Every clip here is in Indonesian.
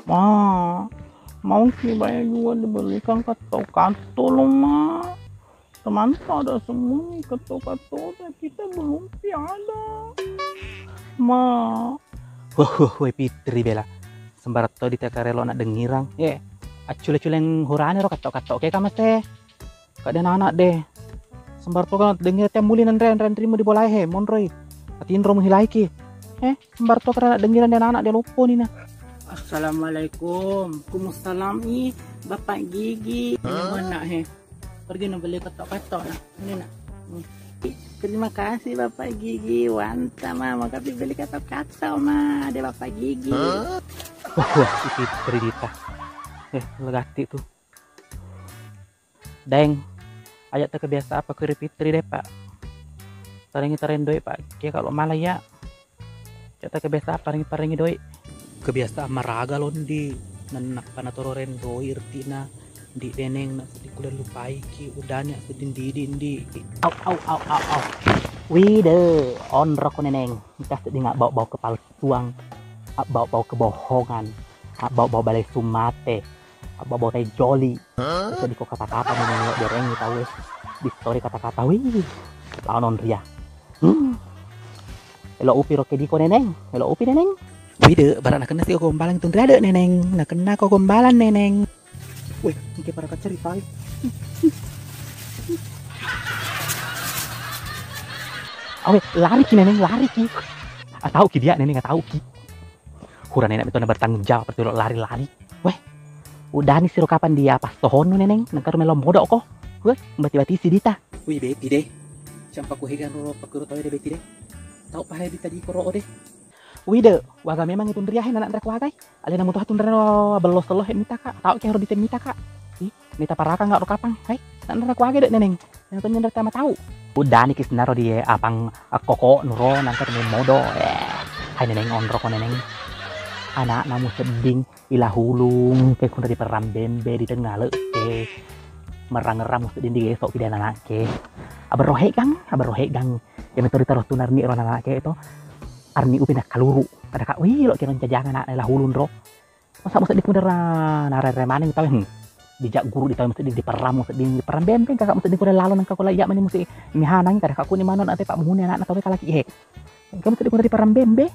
Ma, mau sih banyak juga dibelikan kato-kato loh, Ma. Teman ada semua nih kato-kato, dan kita belum ada. Ma. Woi Fitri bela. Sembarto di tekarelo nak dengirang. Acule-culeng hurane ro kato-kato ke kamas teh. Kak dan anak deh. Sembarto kan dengir tiap mulin ren terima di bolai he monroi. Atin ro menghilai ki. Sembarto karena dengiran dan anak dia lupa nih nah. Assalamualaikum. Kumustalam Bapak Gigi. Ini mana he? Pergi nak beli kato-kato lah. Ini nak. Terima kasih Bapak Gigi. Wanta mama tapi beli kato-kato mah. Ada Bapak Gigi. Wah, itu Tridita. Legati tuh. Deng. Ayat tak kebiasa apa kiri Fitri deh Pak. Taringi doi Pak. Kayak kalau malah ya. Ayat tak kebiasa apa taringi doi. Kebiasaan maraga londi nanak panatoro rendo irtina di deneng nak sedih kuda lupai ki udahnya sedih di au wide on rok neneng kita sedih nggak bau kepalsuan bau kebohongan bau balai sumate bau teh joli jadi kok kata-kata menengok dereng tahu di story kata-kata wih lawan on ria elo upi roke di ko neneng elo upi neneng. Wide, barang nak kena si gombalan itu ada neneng, nak kena kau gombalan neneng. Wih, ini para cerita. Awe, lari ki neneng, lari ki. Tahu ki dia neneng nggak tahu ki. Kurang nenek itu bertanggung jawab perlu lari-lari. Weh, udah nih siru kapan dia pas tohon neneng, nangkar melom modok kok. Weh, bati-bati si Dita. Wih, beti deh. Campak kuhegan roro pakuru tahu deh beti deh. Tahu pahe Dita di koro deh. Wide, waga memang itu ndriahin anak ndrek wagai. Alena mutuh hatun ndreno belos teloh mita kak. Tahu kayak harus ditemita kak. Mita paraka nggak rokapang. Hai, anak ndrek wagai dek neneng. Yang tuh ndrek sama tahu. Udah nih kis naro dia apang koko nuro nanti temen modo. Hai neneng on rokok neneng. Anak namu seding ilah hulung kayak kuda di peram bembe di tengah le. Merang-ngeram seding di gesok pidana anak ke. Abarohe gang. Yang metode terus tunar nih orang anak ke itu. Arni upin kaluru kada kak wih lo kira jajangan anak lah hulun ro masa di kuda nare maning tahu dijak guru di tahu mesti di peram bempeng kakak mesti di kuda lalu nang kakak layak mani mesti mihanang kada kakak ni mana nanti pak menghuni anak tahu kalaki kamu mesti di kuda di peram bembe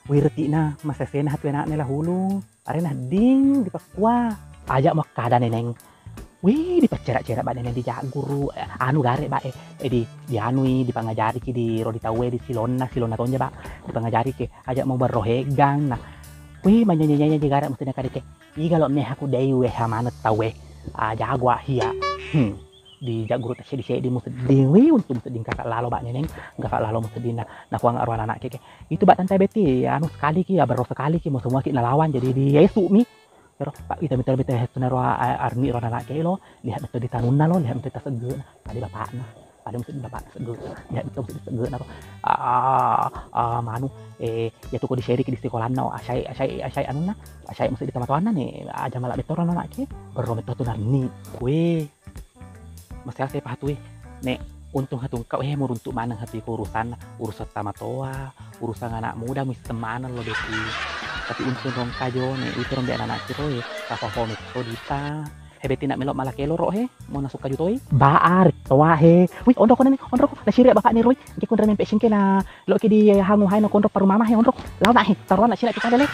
wih reti na masa sena hatu anak lah hulung arena ding di pakwa ajak mau kada neneng wih dipercerak-cerak mbak neneng dijak guru anu gare mbak di anui dipangajari ki di roditawe di silona tonja mbak dipangajari ki ajak mau berrohegang nah wih manya gare mesti nak ke kalau nih aku dewe hamana tawe jagwa hia dijak guru tak di mesti dewe untuk mesti kakak lalo mbak neneng kakak lalo mesti dina nah kuang arwan anak ke itu mbak tante beti anu sekali ki baru sekali ki mau semua ki lawan jadi di Yesu mi pero pak kita betul senaro armi rona anak ke lo lihat betul di tanuna lo lihat betul tasege tadi bapak nah ada mesti bapak tasege lihat betul mesti tasege naro manu ya tuh di share di sekolah no asai anu na asai mesti di kamatuan nih aja malah betul rona anak ke baru betul tuh narni kue mesti saya pahatui nek untung hatung kau mau untuk mana hati urusan sama toa urusan anak muda mesti teman lo beti tapi untung rong kajo nih itu rong anak kiro ya apa komik Dita hebeti nak melok malah kelo roh mau nasuk kaju toy baar toa wih ondok lah siri bapak nih roy ki kun remen pesing ke na lo ki di hangu hai no kondok paru mama ondok lawan taruhan nak sila kita dele